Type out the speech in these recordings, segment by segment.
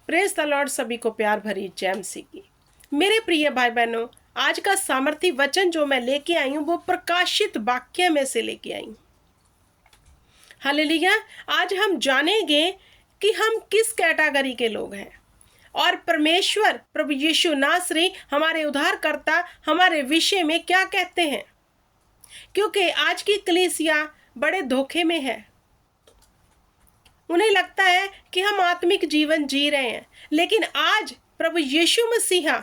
Praise the Lord. सभी को प्यार भरी जय मसीह की। मेरे प्रिय भाई बहनों, आज का सामर्थी वचन जो मैं लेके आई हूँ वो प्रकाशित वाक्य में से लेके आई हूँ। हालेलुया। आज हम जानेंगे कि हम किस कैटेगरी के लोग हैं और परमेश्वर प्रभु यीशु नासरी हमारे उद्धारकर्ता हमारे विषय में क्या कहते हैं, क्योंकि आज की कलीसिया बड़े धोखे में है। उन्हें लगता है कि हम आत्मिक जीवन जी रहे हैं, लेकिन आज प्रभु यीशु मसीहा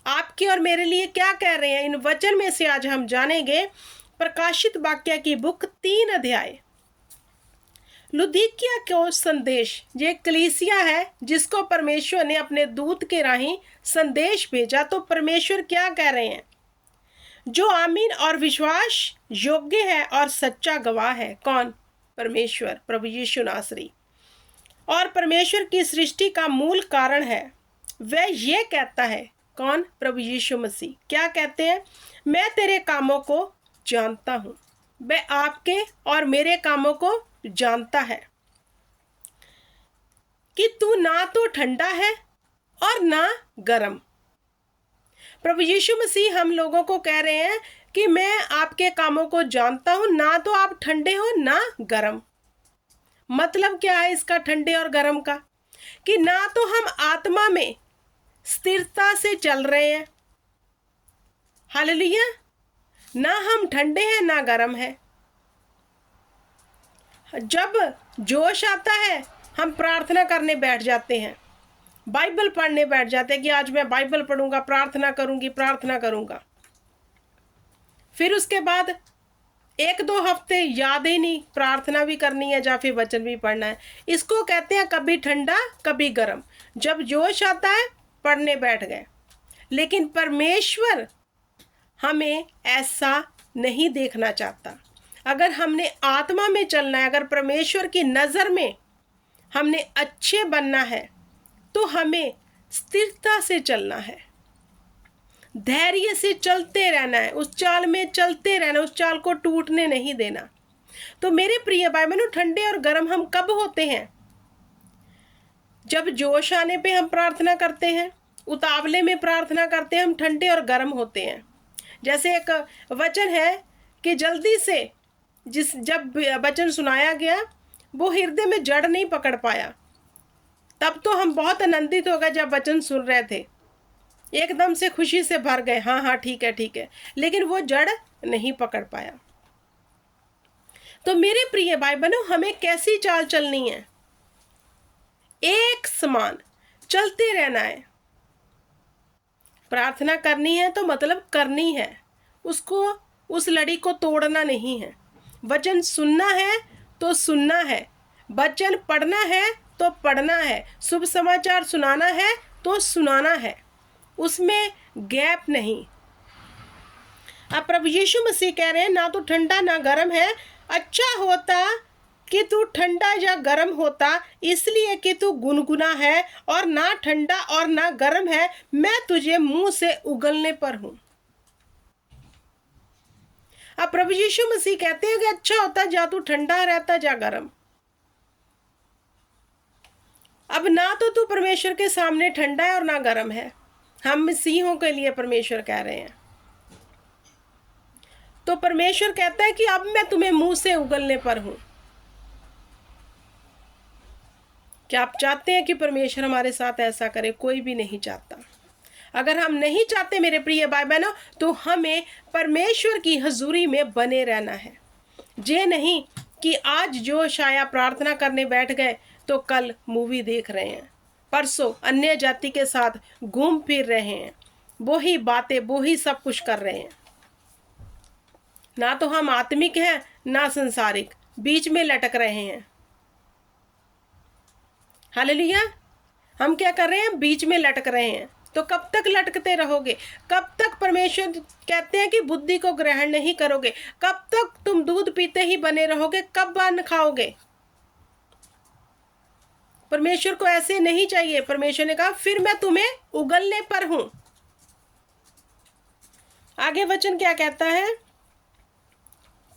आपके और मेरे लिए क्या कह रहे हैं, इन वचन में से आज हम जानेंगे। प्रकाशित वाक्य की बुक 3 अध्याय। लुदीकिया को संदेश, ये कलीसिया है जिसको परमेश्वर ने अपने दूत के राही संदेश भेजा। तो परमेश्वर क्या कह रहे हैं? जो आमीन और विश्वास योग्य है और सच्चा गवाह है। कौन? परमेश्वर प्रभु यीशु नासरी। और परमेश्वर की सृष्टि का मूल कारण है। वह ये कहता है, कौन? प्रभु यीशु मसीह। क्या कहते हैं? मैं तेरे कामों को जानता हूँ। वह आपके और मेरे कामों को जानता है कि तू ना तो ठंडा है और ना गर्म। प्रभु यीशु मसीह हम लोगों को कह रहे हैं कि मैं आपके कामों को जानता हूं, ना तो आप ठंडे हो ना गर्म। मतलब क्या है इसका ठंडे और गर्म का? कि ना तो हम आत्मा में स्थिरता से चल रहे हैं, हालेलुया, ना हम ठंडे हैं ना गर्म है। जब जोश आता है हम प्रार्थना करने बैठ जाते हैं, बाइबल पढ़ने बैठ जाते हैं कि आज मैं बाइबल पढ़ूंगा, प्रार्थना करूंगा। फिर उसके बाद 1-2 हफ्ते याद ही नहीं प्रार्थना भी करनी है या फिर वचन भी पढ़ना है। इसको कहते हैं कभी ठंडा कभी गर्म। जब जोश आता है पढ़ने बैठ गए। लेकिन परमेश्वर हमें ऐसा नहीं देखना चाहता। अगर हमने आत्मा में चलना है, अगर परमेश्वर की नज़र में हमने अच्छे बनना है, तो हमें स्थिरता से चलना है, धैर्य से चलते रहना है, उस चाल में चलते रहना, उस चाल को टूटने नहीं देना। तो मेरे प्रिय भाई बहनों, ठंडे और गर्म हम कब होते हैं? जब जोश आने पे हम प्रार्थना करते हैं, उतावले में प्रार्थना करते हैं, हम ठंडे और गर्म होते हैं। जैसे एक वचन है कि जल्दी से जब वचन सुनाया गया वो हृदय में जड़ नहीं पकड़ पाया। तब तो हम बहुत आनंदित हो गए जब वचन सुन रहे थे, एकदम से खुशी से भर गए, हाँ ठीक है, लेकिन वो जड़ नहीं पकड़ पाया। तो मेरे प्रिय भाई बहनों, हमें कैसी चाल चलनी है? एक समान चलते रहना है। प्रार्थना करनी है तो मतलब करनी है, उसको, उस लड़ी को तोड़ना नहीं है। वचन सुनना है तो सुनना है, वचन पढ़ना है तो पढ़ना है, शुभ समाचार सुनाना है तो सुनाना है, उसमें गैप नहीं। अब प्रभु यीशु मसीह कह रहे हैं ना तो ठंडा ना गर्म है। अच्छा होता कि तू ठंडा या गर्म होता, इसलिए कि तू गुनगुना है और ना ठंडा और ना गर्म है, मैं तुझे मुंह से उगलने पर हूँ। अब प्रभु यीशु मसीह कहते हैं कि अच्छा होता या तू ठंडा रहता या गर्म। अब ना तो तू परमेश्वर के सामने ठंडा है और ना गर्म है। हम मसीहों के लिए परमेश्वर कह रहे हैं। तो परमेश्वर कहता है कि अब मैं तुम्हें मुंह से उगलने पर हूं। क्या आप चाहते हैं कि परमेश्वर हमारे साथ ऐसा करे? कोई भी नहीं चाहता। अगर हम नहीं चाहते मेरे प्रिय भाई बहनों, तो हमें परमेश्वर की हजूरी में बने रहना है। ये नहीं कि आज जो शाया प्रार्थना करने बैठ गए तो कल मूवी देख रहे हैं, परसों अन्य जाति के साथ घूम फिर रहे हैं, वही बातें वही सब कुछ कर रहे हैं। ना तो हम आत्मिक हैं ना संसारिक, बीच में लटक रहे हैं। हालेलुया। हम क्या कर रहे हैं? बीच में लटक रहे हैं। तो कब तक लटकते रहोगे? कब तक परमेश्वर कहते हैं कि बुद्धि को ग्रहण नहीं करोगे? कब तक तुम दूध पीते ही बने रहोगे? कब अन्न खाओगे? परमेश्वर को ऐसे नहीं चाहिए। परमेश्वर ने कहा फिर मैं तुम्हें उगलने पर हूं। आगे वचन क्या कहता है?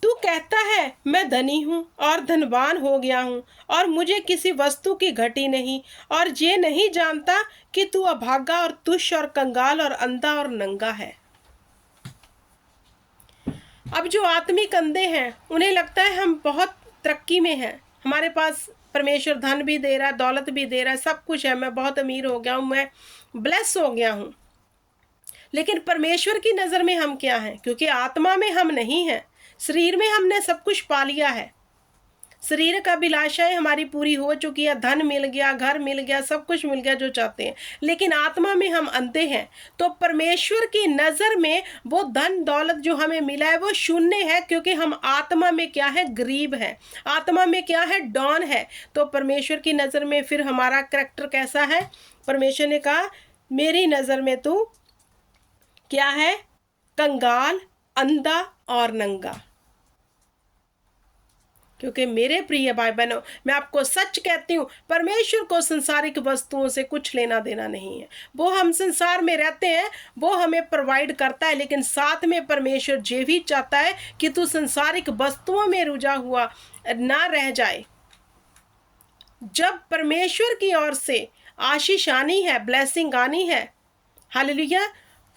तू कहता है मैं धनी हूँ और धनवान हो गया हूँ और मुझे किसी वस्तु की घटी नहीं, और ये नहीं जानता कि तू अभागा और तुच्छ और कंगाल और अंधा और नंगा है। अब जो आत्मिक अंधे हैं उन्हें लगता है हम बहुत तरक्की में हैं, हमारे पास परमेश्वर धन भी दे रहा है, दौलत भी दे रहा है, सब कुछ है, मैं बहुत अमीर हो गया हूँ, मैं ब्लेस हो गया हूँ। लेकिन परमेश्वर की नज़र में हम क्या हैं? क्योंकि आत्मा में हम नहीं हैं, शरीर में हमने सब कुछ पा लिया है, शरीर का अभिलाषाएं हमारी पूरी हो चुकी है, धन मिल गया, घर मिल गया, सब कुछ मिल गया जो चाहते हैं, लेकिन आत्मा में हम अंधे हैं। तो परमेश्वर की नज़र में वो धन दौलत जो हमें मिला है वो शून्य है, क्योंकि हम आत्मा में क्या है? गरीब है, आत्मा में क्या है? डॉन है। तो परमेश्वर की नज़र में फिर हमारा करैक्टर कैसा है? परमेश्वर ने कहा मेरी नज़र में तू क्या है? कंगाल, अंधा और नंगा। क्योंकि मेरे प्रिय भाई बहनों, मैं आपको सच कहती हूँ, परमेश्वर को संसारिक वस्तुओं से कुछ लेना देना नहीं है। वो हम संसार में रहते हैं, वो हमें प्रोवाइड करता है, लेकिन साथ में परमेश्वर ये भी चाहता है कि तू संसारिक वस्तुओं में रुझा हुआ ना रह जाए। जब परमेश्वर की ओर से आशीष आनी है, ब्लेसिंग आनी है, हालेलुया,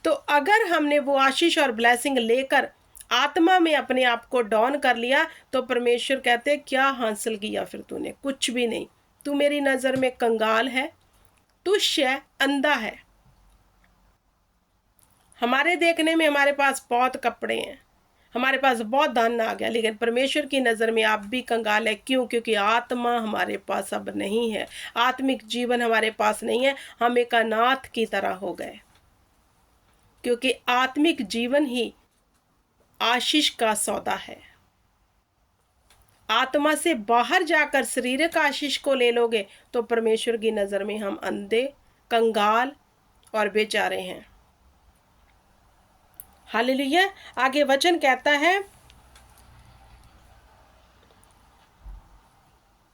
तो अगर हमने वो आशीष और ब्लेसिंग लेकर आत्मा में अपने आप को डाउन कर लिया, तो परमेश्वर कहते क्या हासिल किया फिर तूने? कुछ भी नहीं। तू मेरी नज़र में कंगाल है, तुच्छ है, अंधा है। हमारे देखने में हमारे पास बहुत कपड़े हैं, हमारे पास बहुत धन आ गया, लेकिन परमेश्वर की नज़र में आप भी कंगाल है। क्यों? क्योंकि आत्मा हमारे पास अब नहीं है, आत्मिक जीवन हमारे पास नहीं है, हम एक अनाथ की तरह हो गए। क्योंकि आत्मिक जीवन ही आशीष का सौदा है। आत्मा से बाहर जाकर शारीरिक आशीष को ले लोगे तो परमेश्वर की नज़र में हम अंधे, कंगाल और बेचारे हैं। हालेलुया। आगे वचन कहता है,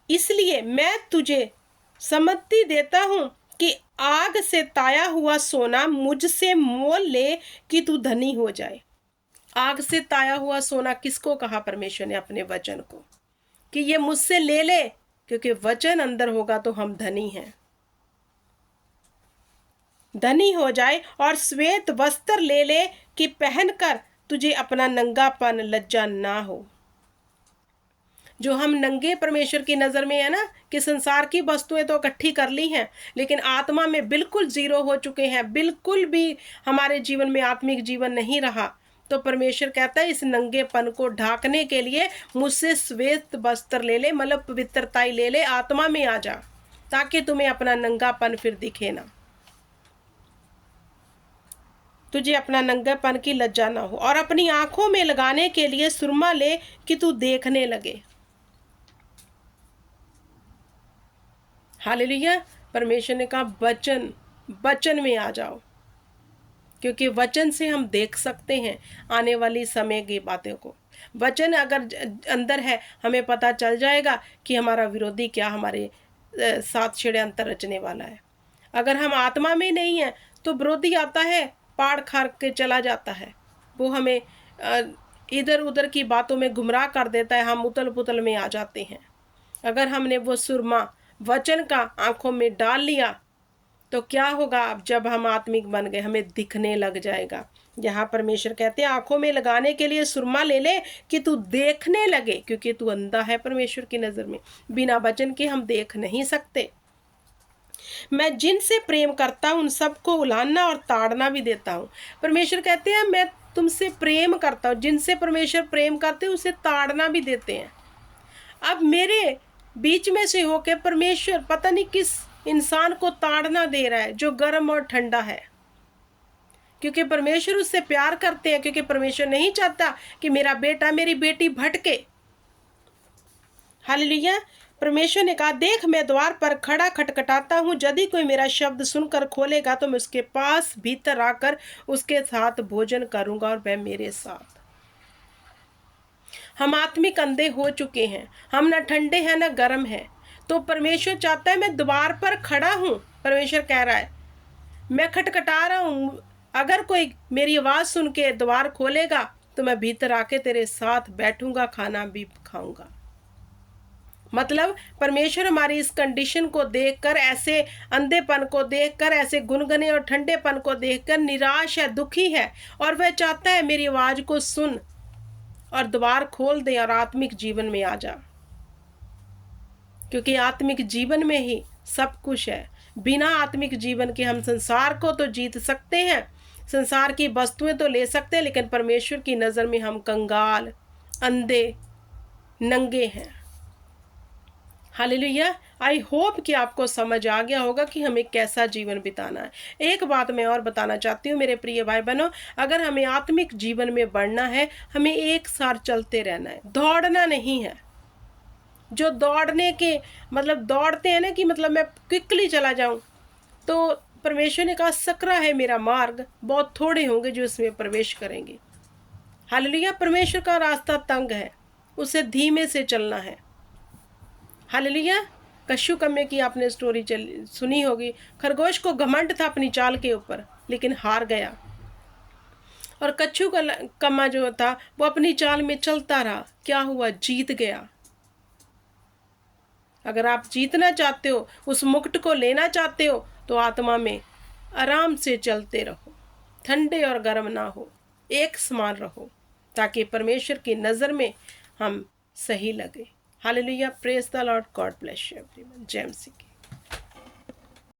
इसलिए मैं तुझे सम्मति देता हूं कि आग से ताया हुआ सोना मुझसे मोल ले कि तू धनी हो जाए। आग से ताया हुआ सोना किसको कहा? परमेश्वर ने अपने वचन को, कि ये मुझसे ले ले, क्योंकि वचन अंदर होगा तो हम धनी हैं, धनी हो जाए। और श्वेत वस्त्र ले ले कि पहनकर तुझे अपना नंगापन लज्जा ना हो। जो हम नंगे परमेश्वर की नज़र में है ना, कि संसार की वस्तुएं तो इकट्ठी कर ली हैं, लेकिन आत्मा में बिल्कुल जीरो हो चुके हैं, बिल्कुल भी हमारे जीवन में आत्मिक जीवन नहीं रहा। तो परमेश्वर कहता है इस नंगेपन को ढाकने के लिए मुझसे श्वेत वस्त्र ले ले, मतलब पवित्रताई ले ले, आत्मा में आ जा, ताकि तुम्हें अपना नंगापन फिर दिखे ना, तुझे अपना नंगापन की लज्जा ना हो। और अपनी आंखों में लगाने के लिए सुरमा ले कि तू देखने लगे। हालेलुया। परमेश्वर ने कहा वचन में आ जाओ, क्योंकि वचन से हम देख सकते हैं आने वाली समय की बातों को। वचन अगर अंदर है, हमें पता चल जाएगा कि हमारा विरोधी क्या हमारे साथ षड्यंत्र रचने वाला है। अगर हम आत्मा में नहीं हैं तो विरोधी आता है, पाड़ खार के चला जाता है, वो हमें इधर उधर की बातों में गुमराह कर देता है, हम उतल पुतल में आ जाते हैं। अगर हमने वो सुरमा वचन का आंखों में डाल लिया तो क्या होगा? अब जब हम आत्मिक बन गए, हमें दिखने लग जाएगा। यहाँ परमेश्वर कहते हैं आंखों में लगाने के लिए सुरमा ले ले कि तू देखने लगे, क्योंकि तू अंधा है परमेश्वर की नज़र में। बिना वचन के हम देख नहीं सकते। मैं जिनसे प्रेम करता हूँ उन सबको उलाना और ताड़ना भी देता हूँ। परमेश्वर कहते हैं मैं तुमसे प्रेम करता हूँ, जिनसे परमेश्वर प्रेम करते हैं उसे ताड़ना भी देते हैं। अब मेरे बीच में से होकर परमेश्वर पता नहीं किस इंसान को ताड़ना दे रहा है जो गर्म और ठंडा है, क्योंकि परमेश्वर उससे प्यार करते हैं, क्योंकि परमेश्वर नहीं चाहता कि मेरा बेटा मेरी बेटी भटके। हालेलुया। परमेश्वर ने कहा देख मैं द्वार पर खड़ा खटखटाता हूँ, यदि कोई मेरा शब्द सुनकर खोलेगा तो मैं उसके पास भीतर आकर उसके साथ भोजन करूंगा और वह मेरे साथ। हम आत्मिक अंधे हो चुके हैं, हम ना ठंडे हैं ना गर्म है। तो परमेश्वर चाहता है मैं द्वार पर खड़ा हूँ। परमेश्वर कह रहा है मैं खटखटा रहा हूँ, अगर कोई मेरी आवाज़ सुन के द्वार खोलेगा तो मैं भीतर आके तेरे साथ बैठूंगा, खाना भी खाऊंगा। मतलब परमेश्वर हमारी इस कंडीशन को देखकर, ऐसे अंधेपन को देखकर, ऐसे गुनगुने और ठंडेपन को देखकर निराश है, दुखी है, और वह चाहता है मेरी आवाज को सुन और द्वार खोल दे और आत्मिक जीवन में आ जा, क्योंकि आत्मिक जीवन में ही सब कुछ है। बिना आत्मिक जीवन के हम संसार को तो जीत सकते हैं, संसार की वस्तुएं तो ले सकते हैं, लेकिन परमेश्वर की नज़र में हम कंगाल, अंधे, नंगे हैं। हालेलुया। आई होप कि आपको समझ आ गया होगा कि हमें कैसा जीवन बिताना है। एक बात मैं और बताना चाहती हूँ मेरे प्रिय भाई बहनों, अगर हमें आत्मिक जीवन में बढ़ना है, हमें एक साथ चलते रहना है, दौड़ना नहीं है। जो दौड़ने के मतलब दौड़ते हैं ना कि मतलब मैं क्विकली चला जाऊं, तो परमेश्वर ने कहा सकरा है मेरा मार्ग, बहुत थोड़े होंगे जो इसमें प्रवेश करेंगे। हालेलुया। परमेश्वर का रास्ता तंग है, उसे धीमे से चलना है। हालेलुया। कश्यू कम्मे की आपने स्टोरी सुनी होगी। खरगोश को घमंड था अपनी चाल के ऊपर, लेकिन हार गया। और कच्छू कम्मा जो था वो अपनी चाल में चलता रहा, क्या हुआ? जीत गया। अगर आप जीतना चाहते हो, उस मुकुट को लेना चाहते हो, तो आत्मा में आराम से चलते रहो, ठंडे और गर्म ना हो, एक समान रहो, ताकि परमेश्वर की नज़र में हम सही लगे। Hallelujah. Praise the Lord. God bless you everyone. जय मसीह की।